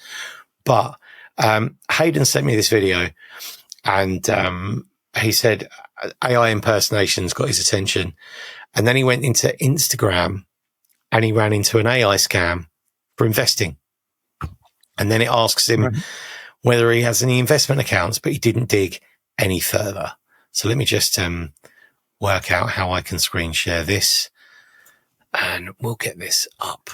But Hayden sent me this video and he said AI impersonations got his attention. And then he went into Instagram and he ran into an AI scam for investing. And then it asks him whether he has any investment accounts, but he didn't dig any further. So let me just work out how I can screen share this and we'll get this up.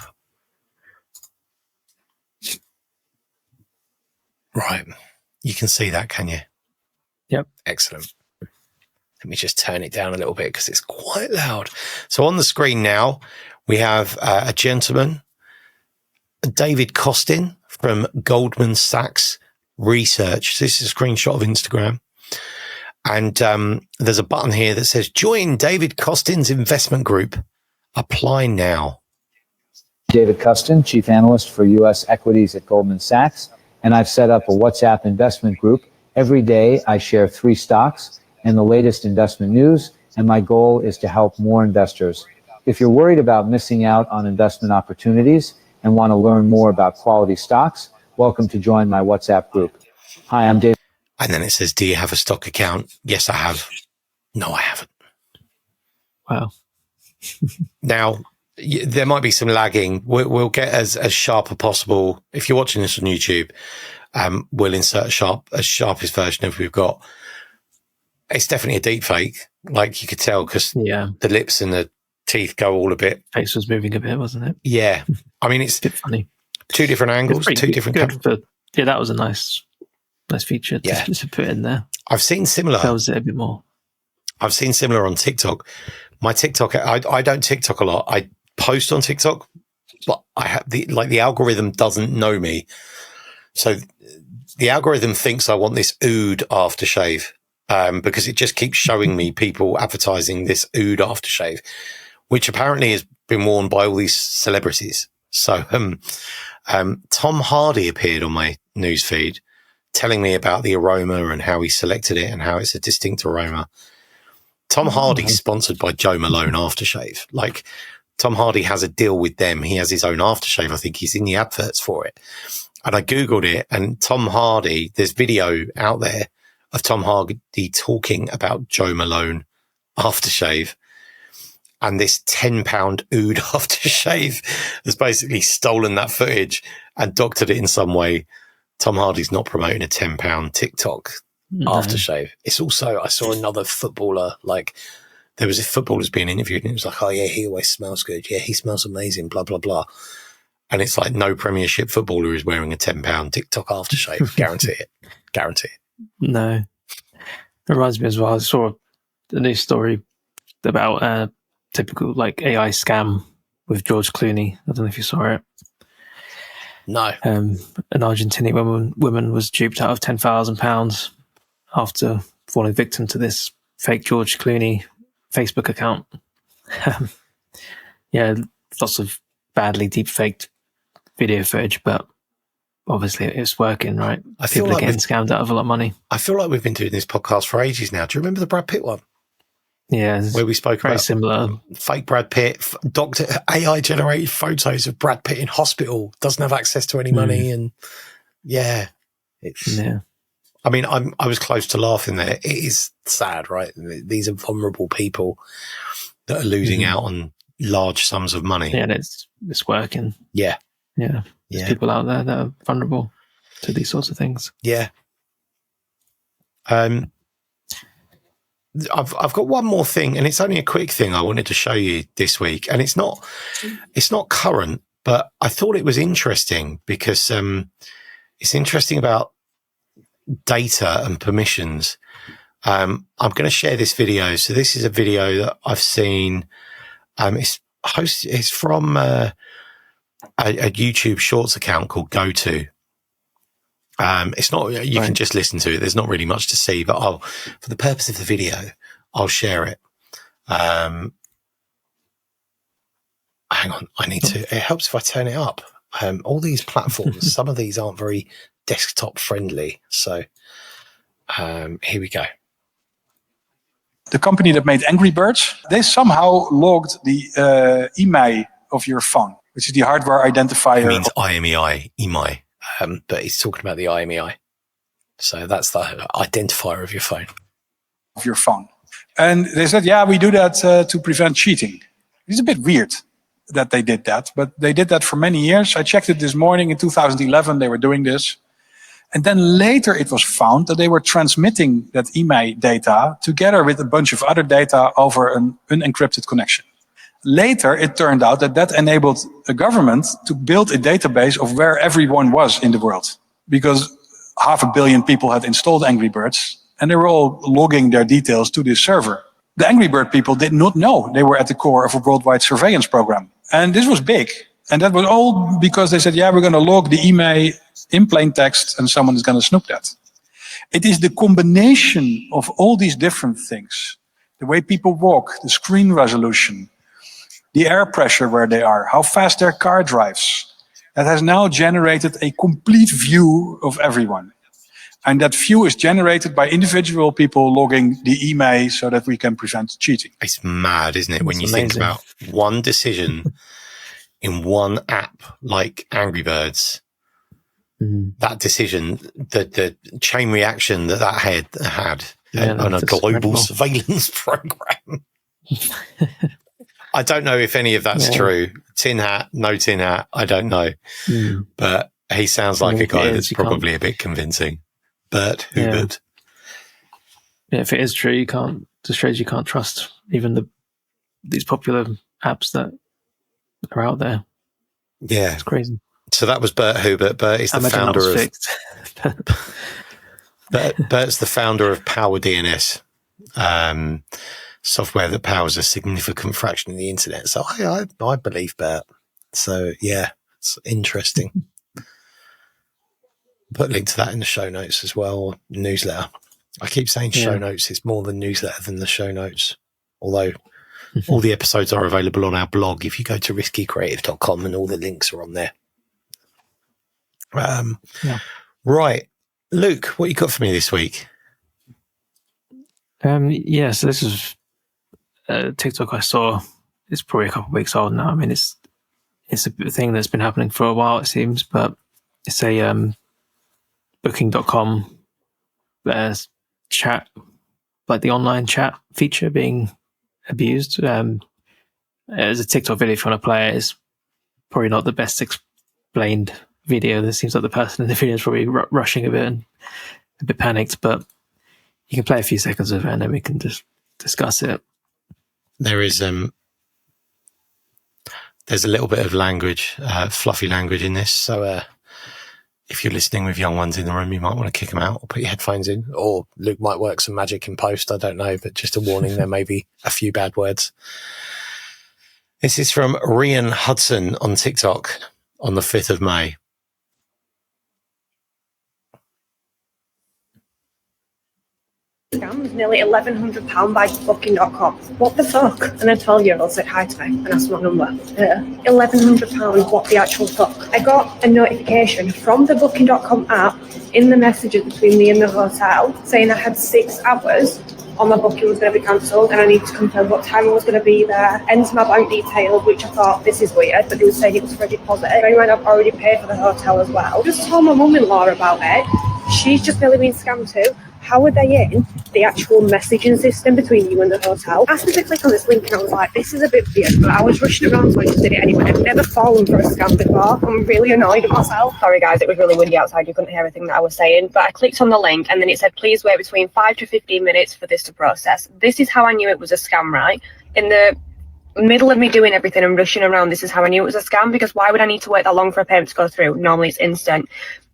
Right. You can see that, can you? Yep. Excellent. Let me just turn it down a little bit because it's quite loud. So on the screen now, we have a gentleman, David Costin from Goldman Sachs Research. This is a screenshot of Instagram. And there's a button here that says, join David Costin's investment group. Apply now. David Custon, Chief Analyst for U.S. Equities at Goldman Sachs, and I've set up a WhatsApp investment group. Every day I share 3 stocks and the latest investment news, and my goal is to help more investors. If you're worried about missing out on investment opportunities and want to learn more about quality stocks, welcome to join my WhatsApp group. Hi, I'm David. And then it says, do you have a stock account? Yes, I have. No, I haven't. Wow. Now, there might be some lagging. We'll get as sharp as possible. If you're watching this on YouTube, we'll insert as sharpest version of we've got. It's definitely a deep fake. Like you could tell because the lips and the teeth go all a bit. Face was moving a bit, wasn't it? Yeah. I mean, it's a bit funny. 2 different angles, 2 different cameras. Yeah, that was a nice feature to put in there. I've seen similar. Tells it a bit more. I've seen similar on TikTok. My TikTok, I don't TikTok a lot. I post on TikTok, but I have the algorithm doesn't know me. So the algorithm thinks I want this oud aftershave, because it just keeps showing me people advertising this oud aftershave, which apparently has been worn by all these celebrities. So, Tom Hardy appeared on my newsfeed telling me about the aroma and how he selected it and how it's a distinct aroma. Tom Hardy's sponsored by Joe Malone aftershave. Like, Tom Hardy has a deal with them. He has his own aftershave. I think he's in the adverts for it. And I Googled it, and Tom Hardy, there's video out there of Tom Hardy talking about Joe Malone aftershave. And this £10 oud aftershave has basically stolen that footage and doctored it in some way. Tom Hardy's not promoting a £10 TikTok aftershave. It's also, I saw another footballer, like there was a footballer's being interviewed and it was like, oh yeah, he always smells good. Yeah, he smells amazing, blah, blah, blah. And it's like no Premiership footballer is wearing a £10 TikTok aftershave. Guarantee it. Guarantee it. No. It reminds me as well, I saw a news story about a typical like AI scam with George Clooney. I don't know if you saw it. No. An Argentinian woman was duped out of £10,000 after falling victim to this fake George Clooney Facebook account. Yeah, lots of badly deep-faked video footage, but obviously it's working, right? People are getting scammed out of a lot of money. I feel like we've been doing this podcast for ages now. Do you remember the Brad Pitt one? Yeah, where we spoke very about similar. Fake Brad Pitt, AI-generated photos of Brad Pitt in hospital, doesn't have access to any money, and I mean, I was close to laughing there. It is sad, right? These are vulnerable people that are losing out on large sums of money. Yeah, and it's working. Yeah. There's people out there that are vulnerable to these sorts of things. Yeah. I've got one more thing, and it's only a quick thing I wanted to show you this week, and it's not current, but I thought it was interesting because it's interesting about data and permissions. I'm going to share this video. So this is a video that I've seen. It's from a YouTube Shorts account called GoTo. It's not, you can just listen to it. There's not really much to see, but for the purpose of the video, I'll share it. Hang on. It helps if I turn it up. All these platforms, some of these aren't very desktop friendly. So, here we go. The company that made Angry Birds, they somehow logged the IMEI of your phone, which is the hardware identifier. It means IMEI. But he's talking about the IMEI. So that's the identifier of your phone. And they said, we do that to prevent cheating. It's a bit weird that they did that, but they did that for many years. I checked it this morning in 2011, they were doing this. And then later it was found that they were transmitting that IMEI data together with a bunch of other data over an unencrypted connection. Later, it turned out that enabled a government to build a database of where everyone was in the world. Because 500 million people had installed Angry Birds, and they were all logging their details to this server. The Angry Bird people did not know they were at the core of a worldwide surveillance program. And this was big. And that was all because they said, we're going to log the IMEI in plain text, and someone is going to snoop that. It is the combination of all these different things. The way people walk, the screen resolution, the air pressure where they are, how fast their car drives. That has now generated a complete view of everyone. And that view is generated by individual people logging the IMEI so that we can prevent cheating. It's mad, isn't it? When you amazing. think about one decision in one app like Angry Birds, that decision, the chain reaction that had on a global incredible. Surveillance program. I don't know if any of that's true. Tin hat, no tin hat, I don't know. But he sounds like a guy that's probably a bit convincing. Bert Hubert. Yeah, if it is true, you can't trust even these popular apps that are out there. Yeah. It's crazy. So that was Bert Hubert. Bert is the founder of Bert's the founder of Power DNS, software that powers a significant fraction of the internet. So I believe Bert. So yeah, it's interesting. Put a link to that in the show notes as well, newsletter. I keep saying show notes. It's more the newsletter than the show notes. Although all the episodes are available on our blog if you go to riskycreative.com and all the links are on there. Right. Luke, what you got for me this week? So this is a TikTok I saw. It's probably a couple of weeks old now. I mean, it's a thing that's been happening for a while, it seems, but it's a Booking.com chat, like the online chat feature being abused. As a TikTok video, if you want to play it, it's probably not the best explained video. It seems like the person in the video is probably rushing a bit and a bit panicked, but you can play a few seconds of it and then we can just discuss it. There is there's a little bit of language, fluffy language in this, so if you're listening with young ones in the room, you might want to kick them out or put your headphones in, or Luke might work some magic in post. I don't know, but just a warning, there may be a few bad words. This is from Rian Hudson on TikTok on the 5th of May. Scam was nearly £1,100 by Booking.com. What the fuck? And a 12-year-old said hi to me and asked my number. £1,100, what the actual fuck? I got a notification from the Booking.com app in the messages between me and the hotel saying I had 6 hours on my booking was going to be cancelled and I needed to confirm what time I was going to be there, enter my bank details, which I thought, this is weird, but they were saying it was for a deposit. Anyway, I've already paid for the hotel as well. Just told my mum-in-law about it. She's just nearly been scammed too. How are they in the actual messaging system between you and the hotel? I asked them to click on this link and I was like, this is a bit weird, but I was rushing around so I just did it anyway. I've never fallen for a scam before. I'm really annoyed at myself. Sorry guys, it was really windy outside. You couldn't hear everything that I was saying, but I clicked on the link and then it said, please wait between 5 to 15 minutes for this to process. This is how I knew it was a scam, right? In the middle of me doing everything and rushing around, this is how I knew it was a scam, because why would I need to wait that long for a payment to go through? Normally it's instant.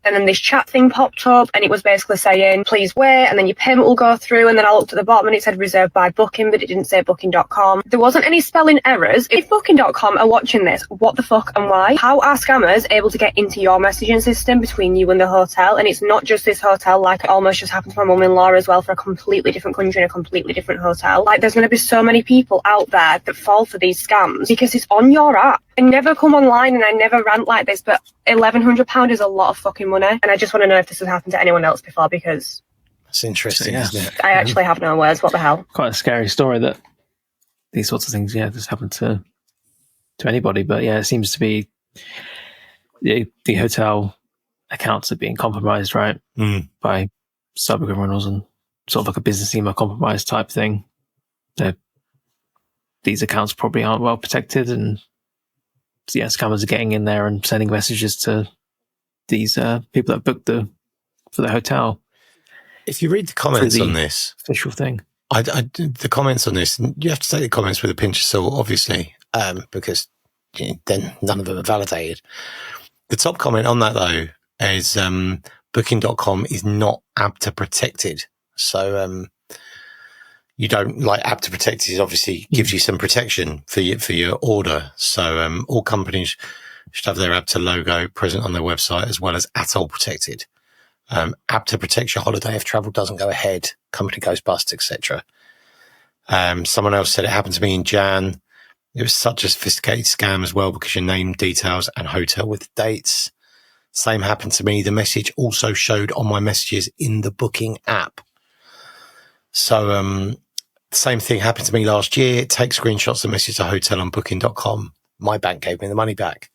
And then this chat thing popped up and it was basically saying, please wait, and then your payment will go through. And then I looked at the bottom and it said reserved by Booking, but it didn't say Booking.com. There wasn't any spelling errors. If Booking.com are watching this, what the fuck and why? How are scammers able to get into your messaging system between you and the hotel? And it's not just this hotel, like it almost just happened to my mum-in-law as well, for a completely different country and a completely different hotel. Like there's going to be so many people out there that fall for these scams because it's on your app. I never come online and I never rant like this, but £1,100 is a lot of fucking money. And I just want to know if this has happened to anyone else before, because it's interesting, isn't it? I actually have no words. What the hell? Quite a scary story that these sorts of things, just happen to anybody. But yeah, it seems to be the hotel accounts are being compromised, right? By cyber criminals and sort of like a business email compromise type thing. These accounts probably aren't well protected, and scammers are getting in there and sending messages to these people that booked for the hotel. If you read the comments on this official thing, the comments on this, you have to take the comments with a pinch of salt, obviously, because then none of them are validated. The top comment on that though is Booking.com is not ABTA protected, so you don't like ABTA protected. Obviously, gives you some protection for your order. So all companies should have their ABTA logo present on their website, as well as ATOL protected. ABTA protects your holiday if travel doesn't go ahead, company goes bust, etc. Someone else said it happened to me in Jan. It was such a sophisticated scam as well because your name, details, and hotel with dates. Same happened to me. The message also showed on my messages in the booking app. So, same thing happened to me last year. Take screenshots of message to hotel on booking.com. My bank gave me the money back.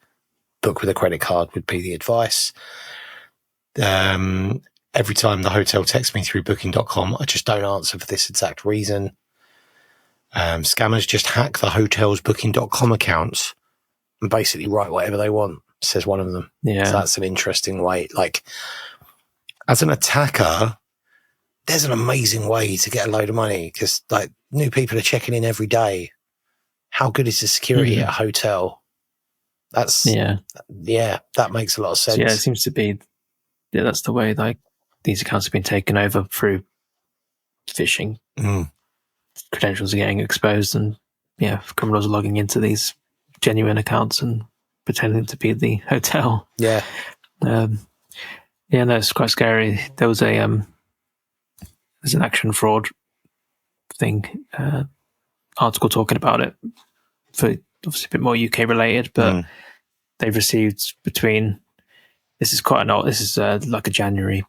Book with a credit card would be the advice. Every time the hotel texts me through booking.com, I just don't answer for this exact reason. Scammers just hack the hotel's booking.com accounts and basically write whatever they want, says one of them. Yeah. So that's an interesting way. Like, as an attacker, there's an amazing way to get a load of money because, like, new people are checking in every day. How good is the security at a hotel? That makes a lot of sense. So, yeah, it seems to be, that's the way, like, these accounts have been taken over through phishing. Credentials are getting exposed, and criminals are logging into these genuine accounts and pretending to be the hotel. Yeah. No, it's quite scary. There was there's an action fraud thing, article talking about it, for obviously a bit more UK related, but they've received this is like a January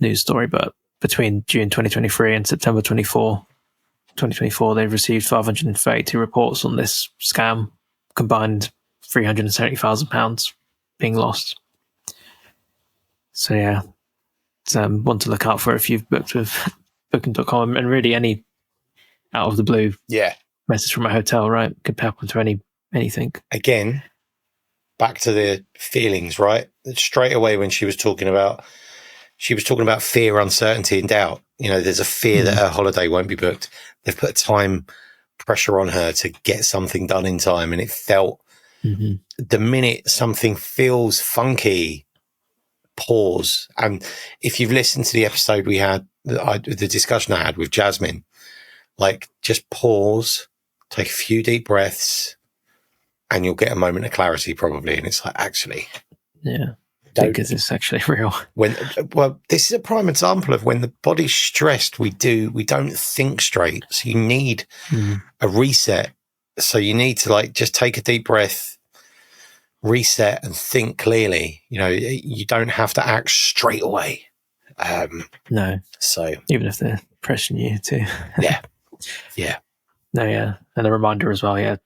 news story, but between June 2023 and September 2024, they've received 532 reports on this scam, combined £370,000 being lost. So yeah, it's one to look out for if you've booked with booking.com, and really any out of the blue message from a hotel, right? Could happen to anything. Again, back to the feelings, right? Straight away when she was talking about fear, uncertainty, and doubt. You know, there's a fear that her holiday won't be booked. They've put time pressure on her to get something done in time, and it felt the minute something feels funky, pause. And if you've listened to the episode we had, the discussion I had with Jasmine, like, just pause, take a few deep breaths, and you'll get a moment of clarity probably. And it's like, actually, because it's actually real. This is a prime example of when the body's stressed, we don't think straight. So you need a reset. So you need to, like, just take a deep breath, reset, and think clearly. You know, you don't have to act straight away. No. So even if they're pressing you to. Yeah. No, yeah. And a reminder as well,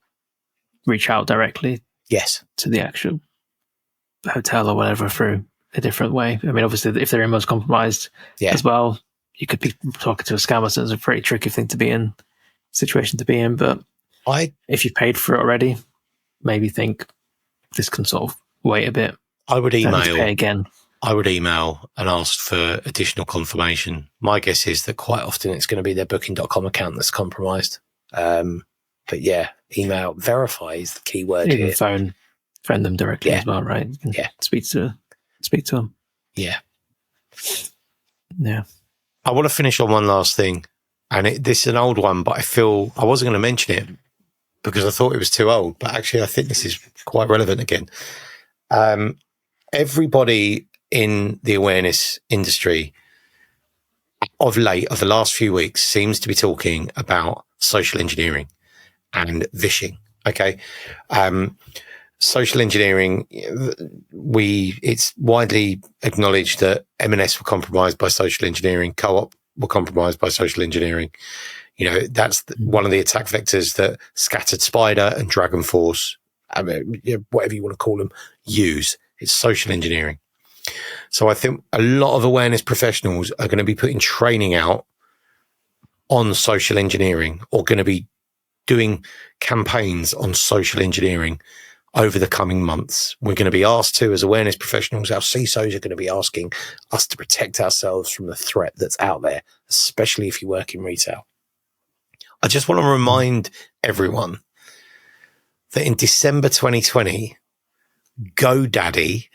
reach out directly. Yes. To the actual hotel or whatever through a different way. I mean, obviously, if they're image compromised as well, you could be talking to a scammer, so it's a pretty tricky situation to be in. But if you've paid for it already, maybe think this can sort of wait a bit. I would email. Pay again. I would email and ask for additional confirmation. My guess is that quite often it's going to be their booking.com account that's compromised. But yeah, email, verify is the key word Even here. phone them directly as well, right? You can speak to them. Yeah. Yeah. I want to finish on one last thing. And this is an old one, but I feel I wasn't going to mention it because I thought it was too old. But actually, I think this is quite relevant again. Everybody in the awareness industry of the last few weeks seems to be talking about social engineering and phishing. Okay. Social engineering, it's widely acknowledged that M&S were compromised by social engineering, Co-op were compromised by social engineering. You know, that's one of the attack vectors that Scattered Spider and Dragon Force, whatever you want to call them, use. It's social engineering. So I think a lot of awareness professionals are going to be putting training out on social engineering, or going to be doing campaigns on social engineering over the coming months. We're going to be asked to, as awareness professionals, our CISOs are going to be asking us to protect ourselves from the threat that's out there, especially if you work in retail. I just want to remind everyone that in December 2020, GoDaddy,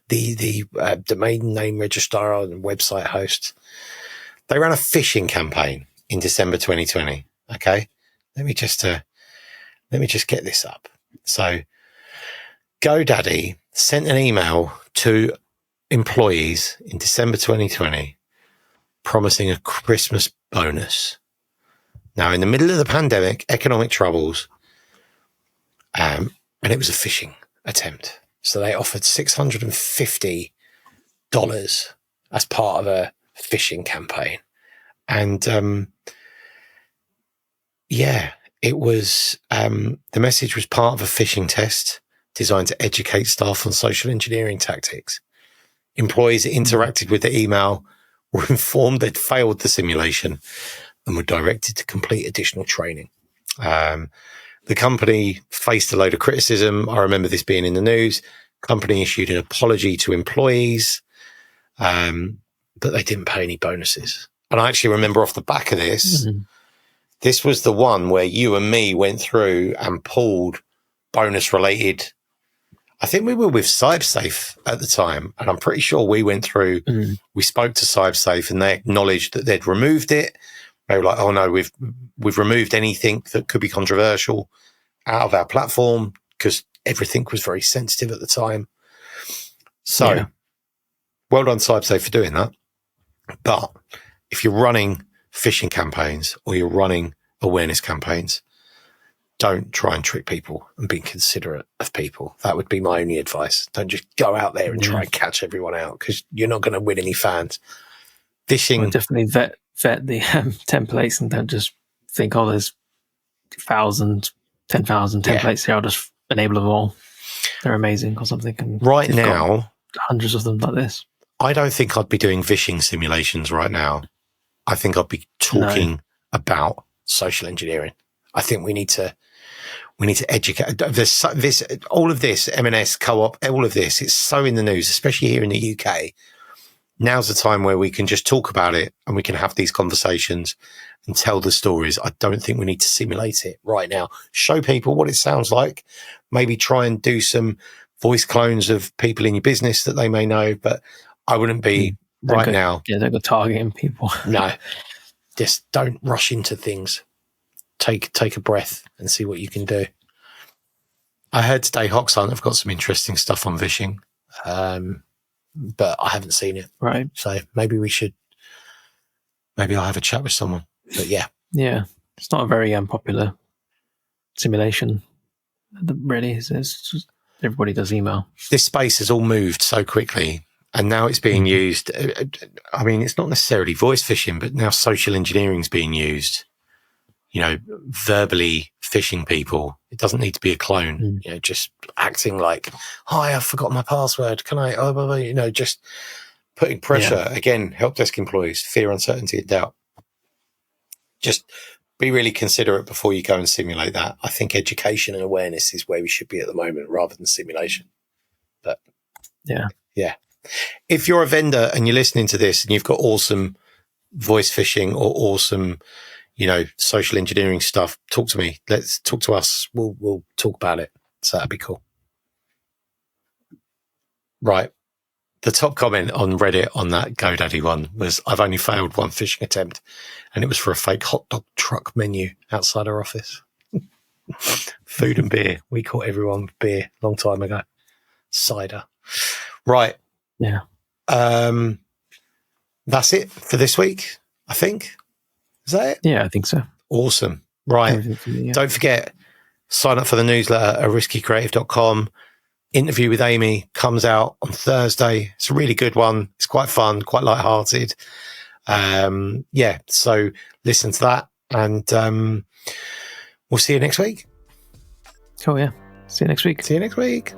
the domain name registrar and website host, they ran a phishing campaign in December 2020. Okay. Let me just get this up. So GoDaddy sent an email to employees in December 2020 promising a Christmas bonus. Now, in the middle of the pandemic, economic troubles, and it was a phishing attempt. So they offered $650 as part of a phishing campaign. And it was the message was part of a phishing test designed to educate staff on social engineering tactics. Employees that interacted with the email were informed they'd failed the simulation and were directed to complete additional training. The company faced a load of criticism. I remember this being in the news. The company issued an apology to employees, but they didn't pay any bonuses. And I actually remember off the back of this, this was the one where you and me went through and pulled bonus-related. I think we were with CyberSafe at the time, and I'm pretty sure we went through, we spoke to CyberSafe, and they acknowledged that they'd removed it. They were like, oh no, we've removed anything that could be controversial out of our platform because everything was very sensitive at the time. So well done CyberSafe for doing that. But if you're running phishing campaigns or you're running awareness campaigns, don't try and trick people and be considerate of people. That would be my only advice. Don't just go out there and try and catch everyone out because you're not going to win any fans. Phishing. Well, definitely vet the templates and don't just think, oh, there's 10,000 templates here. I'll just enable them all. They're amazing or something. And right now, hundreds of them like this. I don't think I'd be doing phishing simulations right now. I think I'd be talking about social engineering. I think we need to educate. All of this, M&S Co-op, all of this, it's so in the news, especially here in the UK. Now's the time where we can just talk about it and we can have these conversations and tell the stories. I don't think we need to simulate it right now. Show people what it sounds like. Maybe try and do some voice clones of people in your business that they may know, but I wouldn't be now. Yeah, don't go targeting people. No, just don't rush into things. Take a breath and see what you can do. I heard today Hoxhunt have got some interesting stuff on phishing, but I haven't seen it. Right. So maybe I'll have a chat with someone. But yeah, it's not a very unpopular simulation. Really, it's just, everybody does email. This space has all moved so quickly. And now it's being used. I mean, it's not necessarily voice phishing, but now social engineering is being used. You know, verbally phishing people. It doesn't need to be a clone. You know, just acting like, "Hi, I forgot my password. Can I?" You know, just putting pressure. Again, help desk employees, fear, uncertainty, and doubt. Just be really considerate before you go and simulate that. I think education and awareness is where we should be at the moment, rather than simulation. But yeah. If you're a vendor and you're listening to this and you've got awesome voice phishing or awesome, you know, social engineering stuff, talk to me. Let's talk to us. We'll talk about it. So that'd be cool. Right. The top comment on Reddit on that GoDaddy one was, I've only failed one phishing attempt and it was for a fake hot dog truck menu outside our office. Food and beer. We caught everyone with beer a long time ago. Cider. Right. Yeah. That's it for this week, I think. Is that it? Yeah, I think so. Awesome. Right. Don't forget, sign up for the newsletter at riskycreative.com. Interview with Amy comes out on Thursday. It's a really good one. It's quite fun, quite lighthearted. So listen to that and we'll see you next week. Cool, yeah. See you next week. See you next week.